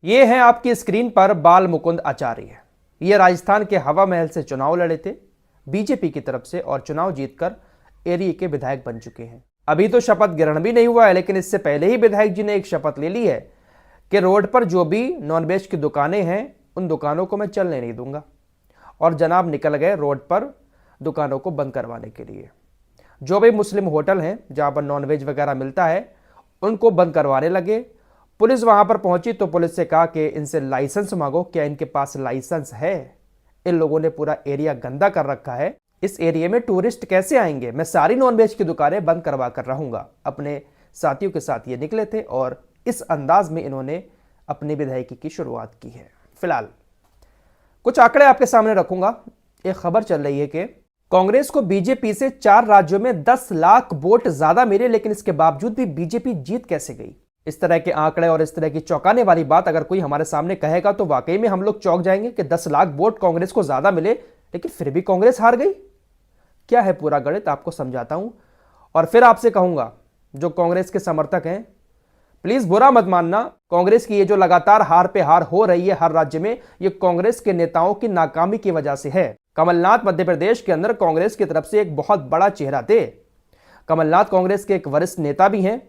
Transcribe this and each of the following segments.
ये हैं आपकी स्क्रीन पर बाल मुकुंद आचार्य। ये राजस्थान के हवा महल से चुनाव लड़े थे बीजेपी की तरफ से और चुनाव जीतकर एरिया के विधायक बन चुके हैं। अभी तो शपथ ग्रहण भी नहीं हुआ है, लेकिन इससे पहले ही विधायक जी ने एक शपथ ले ली है कि रोड पर जो भी नॉनवेज की दुकानें हैं उन दुकानों को मैं चलने नहीं दूंगा। और जनाब निकल गए रोड पर दुकानों को बंद करवाने के लिए। जो भी मुस्लिम होटल हैं जहां पर नॉनवेज वगैरह मिलता है उनको बंद करवाने लगे। पुलिस वहां पर पहुंची तो पुलिस से कहा कि इनसे लाइसेंस मांगो, क्या इनके पास लाइसेंस है? इन लोगों ने पूरा एरिया गंदा कर रखा है। इस एरिया में टूरिस्ट कैसे आएंगे? मैं सारी नॉनवेज की दुकानें बंद करवा कर रहूंगा। अपने साथियों के साथ ये निकले थे और इस अंदाज में इन्होंने अपनी विधायकी की शुरुआत की है। फिलहाल कुछ आंकड़े आपके सामने रखूंगा। एक खबर चल रही है कि कांग्रेस को बीजेपी से 4 राज्यों में 10 लाख वोट ज्यादा मिले, लेकिन इसके बावजूद भी बीजेपी जीत कैसे गई? इस तरह के आंकड़े और इस तरह की चौंकाने वाली बात अगर कोई हमारे सामने कहेगा तो वाकई में हम लोग चौंक जाएंगे कि 10 लाख वोट कांग्रेस को ज्यादा मिले, लेकिन फिर भी कांग्रेस हार गई। क्या है पूरा गणित, आपको समझाता हूं। और फिर आपसे कहूंगा, जो कांग्रेस के समर्थक हैं प्लीज बुरा मत मानना। कांग्रेस की ये जो लगातार हार पे हार हो रही है हर राज्य में, ये कांग्रेस के नेताओं की नाकामी की वजह से है। कमलनाथ मध्य प्रदेश के अंदर कांग्रेस की तरफ से एक बहुत बड़ा चेहरा थे। कमलनाथ कांग्रेस के एक वरिष्ठ नेता भी हैं,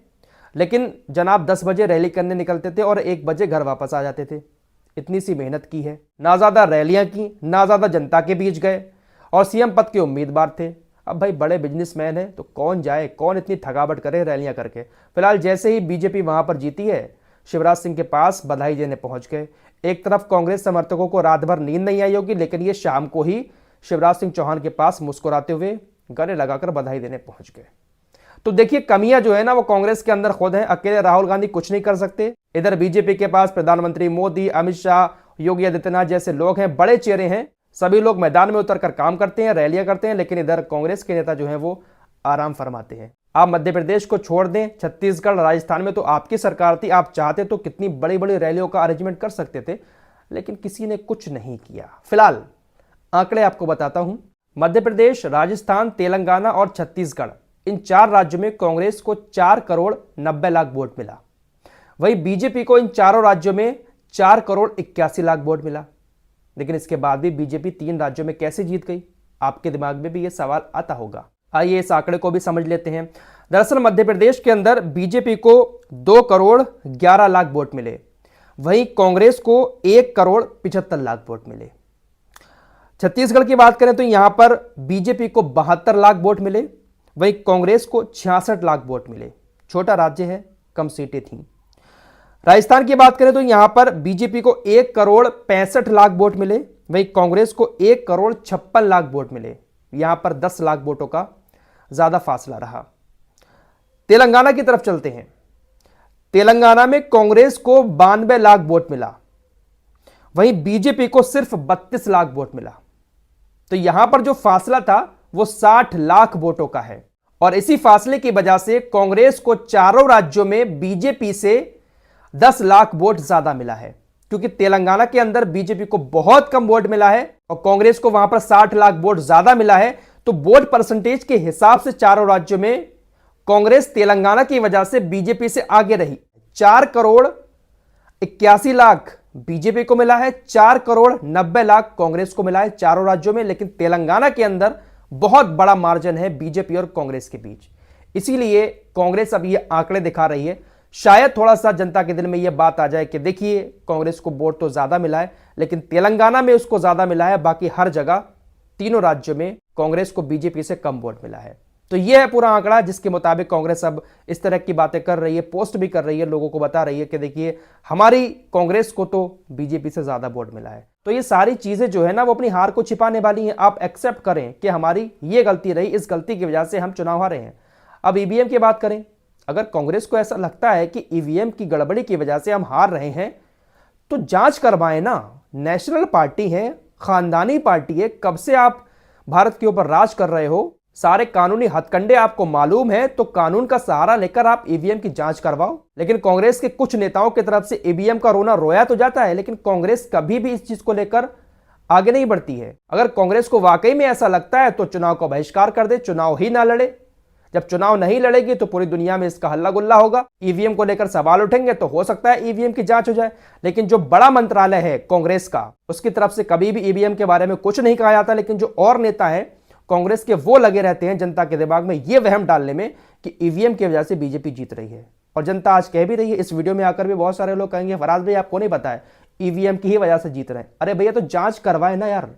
लेकिन जनाब 10 बजे रैली करने निकलते थे और 1 बजे घर वापस आ जाते थे। इतनी सी मेहनत की है, ना ज्यादा रैलियां की, ना ज्यादा जनता के बीच गए और सीएम पद के उम्मीदवार थे। अब भाई बड़े बिजनेसमैन है तो कौन जाए, कौन इतनी थकावट करे रैलियां करके। फिलहाल जैसे ही बीजेपी वहां पर जीती है, शिवराज सिंह के पास बधाई देने पहुंच गए। एक तरफ कांग्रेस समर्थकों को रात भर नींद नहीं आई होगी, लेकिन ये शाम को ही शिवराज सिंह चौहान के पास मुस्कुराते हुए गले लगाकर बधाई देने पहुंच गए। तो देखिए कमियां जो है ना वो कांग्रेस के अंदर खुद है। अकेले राहुल गांधी कुछ नहीं कर सकते। इधर बीजेपी के पास प्रधानमंत्री मोदी, अमित शाह, योगी आदित्यनाथ जैसे लोग हैं, बड़े चेहरे हैं। सभी लोग मैदान में उतरकर काम करते हैं, रैलियां करते हैं, लेकिन इधर कांग्रेस के नेता जो हैं वो आराम फरमाते हैं। आप मध्य प्रदेश को छोड़ दें, छत्तीसगढ़, राजस्थान में तो आपकी सरकार थी। आप चाहते तो कितनी बड़ी बड़ी रैलियों का अरेंजमेंट कर सकते थे, लेकिन किसी ने कुछ नहीं किया। फिलहाल आंकड़े आपको बताता हूं। मध्य प्रदेश, राजस्थान, तेलंगाना और छत्तीसगढ़, इन 4 राज्यों में कांग्रेस को 4 करोड़ 90 लाख वोट मिला। वहीं बीजेपी को इन चारों राज्यों में 4 करोड़ 81 लाख वोट मिला। लेकिन इसके बाद भी बीजेपी 3 राज्यों में कैसे जीत गई? आपके दिमाग में भी यह सवाल आता होगा। आइए इस आंकड़े को भी समझ लेते हैं। दरअसल मध्य प्रदेश के अंदर बीजेपी को 2 करोड़ 11 लाख वोट मिले, वहीं कांग्रेस को 1 करोड़ 75 लाख वोट मिले। छत्तीसगढ़ की बात करें तो यहां पर बीजेपी को 72 लाख वोट मिले, वहीं कांग्रेस को 66 लाख वोट मिले। छोटा राज्य है, कम सीटें थीं। राजस्थान की बात करें तो यहां पर बीजेपी को 1 करोड़ 65 लाख वोट मिले, वहीं कांग्रेस को 1 करोड़ 56 लाख वोट मिले। यहां पर 10 लाख वोटों का ज्यादा फासला रहा। तेलंगाना की तरफ चलते हैं। तेलंगाना में कांग्रेस को 92 लाख वोट मिला, वहीं बीजेपी को सिर्फ 32 लाख वोट मिला। तो यहां पर जो फासला था वो 60 लाख वोटों का है। और इसी फासले की वजह से कांग्रेस को चारों राज्यों में बीजेपी से 10 लाख वोट ज्यादा मिला है, क्योंकि तेलंगाना के अंदर बीजेपी को बहुत कम वोट मिला है और कांग्रेस को वहां पर 60 लाख वोट ज्यादा मिला है। तो वोट परसेंटेज के हिसाब से चारों राज्यों में कांग्रेस तेलंगाना की वजह से बीजेपी से आगे रही। 4 करोड़ 81 लाख बीजेपी को मिला है, 4 करोड़ 90 लाख कांग्रेस को मिला है चारों राज्यों में। लेकिन तेलंगाना के अंदर बहुत बड़ा मार्जिन है बीजेपी और कांग्रेस के बीच। इसीलिए कांग्रेस अब ये आंकड़े दिखा रही है। शायद थोड़ा सा जनता के दिल में यह बात आ जाए कि देखिए कांग्रेस को वोट तो ज्यादा मिला है, लेकिन तेलंगाना में उसको ज्यादा मिला है, बाकी हर जगह तीनों राज्यों में कांग्रेस को बीजेपी से कम वोट मिला है। तो यह है पूरा आंकड़ा जिसके मुताबिक कांग्रेस अब इस तरह की बातें कर रही है, पोस्ट भी कर रही है, लोगों को बता रही है कि देखिए हमारी कांग्रेस को तो बीजेपी से ज्यादा वोट मिला है। तो ये सारी चीजें जो है ना वो अपनी हार को छिपाने वाली हैं। आप एक्सेप्ट करें कि हमारी ये गलती रही, इस गलती की वजह से हम चुनाव हारे हैं। अब ईवीएम की बात करें। अगर कांग्रेस को ऐसा लगता है कि ईवीएम की गड़बड़ी की वजह से हम हार रहे हैं तो जांच करवाएं ना। नेशनल पार्टी है, खानदानी पार्टी है, कब से आप भारत के ऊपर राज कर रहे हो, सारे कानूनी हथकंडे आपको मालूम है, तो कानून का सहारा लेकर आप ईवीएम की जांच करवाओ। लेकिन कांग्रेस के कुछ नेताओं की तरफ से ईवीएम का रोना रोया तो जाता है, लेकिन कांग्रेस कभी भी इस चीज को लेकर आगे नहीं बढ़ती है। अगर कांग्रेस को वाकई में ऐसा लगता है तो चुनाव का बहिष्कार कर दे, चुनाव ही ना लड़े। जब चुनाव नहीं लड़ेगी तो पूरी दुनिया में इसका हल्ला गुल्ला होगा, ईवीएम को लेकर सवाल उठेंगे तो हो सकता है ईवीएम की जांच हो जाए। लेकिन जो बड़ा मंत्रालय है कांग्रेस का, उसकी तरफ से कभी भी ईवीएम के बारे में कुछ नहीं कहा जाता। लेकिन जो और नेता है कांग्रेस के, वो लगे रहते हैं जनता के दिमाग में ये वहम डालने में कि ईवीएम की वजह से बीजेपी जीत रही है। और जनता आज कह भी रही है, इस वीडियो में आकर भी बहुत सारे लोग कहेंगे फराज भाई आपको नहीं पता है, ईवीएम की ही वजह से जीत रहे हैं। अरे भैया तो जांच करवाए ना यार,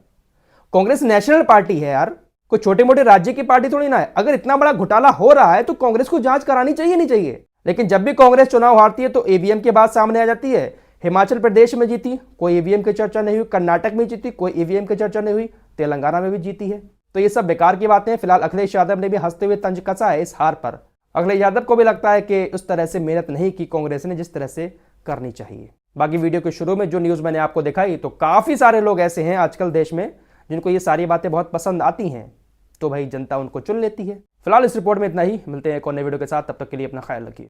कांग्रेस नेशनल पार्टी है यार, कोई छोटे मोटे राज्य की पार्टी थोड़ी ना है। अगर इतना बड़ा घोटाला हो रहा है तो कांग्रेस को जांच करानी चाहिए नहीं चाहिए? लेकिन जब भी कांग्रेस चुनाव हारती है तो ईवीएम की बात सामने आ जाती है। हिमाचल प्रदेश में जीती, कोई ईवीएम की चर्चा नहीं हुई। कर्नाटक में जीती, कोई ईवीएम की चर्चा नहीं हुई। तेलंगाना में भी जीती है। तो ये सब बेकार की बातें हैं। फिलहाल अखिलेश यादव ने भी हंसते हुए तंज कसा है इस हार पर। अखिलेश यादव को भी लगता है कि उस तरह से मेहनत नहीं की कांग्रेस ने जिस तरह से करनी चाहिए। बाकी वीडियो के शुरू में जो न्यूज मैंने आपको दिखाई, तो काफी सारे लोग ऐसे हैं आजकल देश में जिनको ये सारी बातें बहुत पसंद आती हैं, तो भाई जनता उनको चुन लेती है। फिलहाल इस रिपोर्ट में इतना ही। मिलते हैं एक और नए वीडियो के साथ, तब तक के लिए अपना ख्याल रखिए।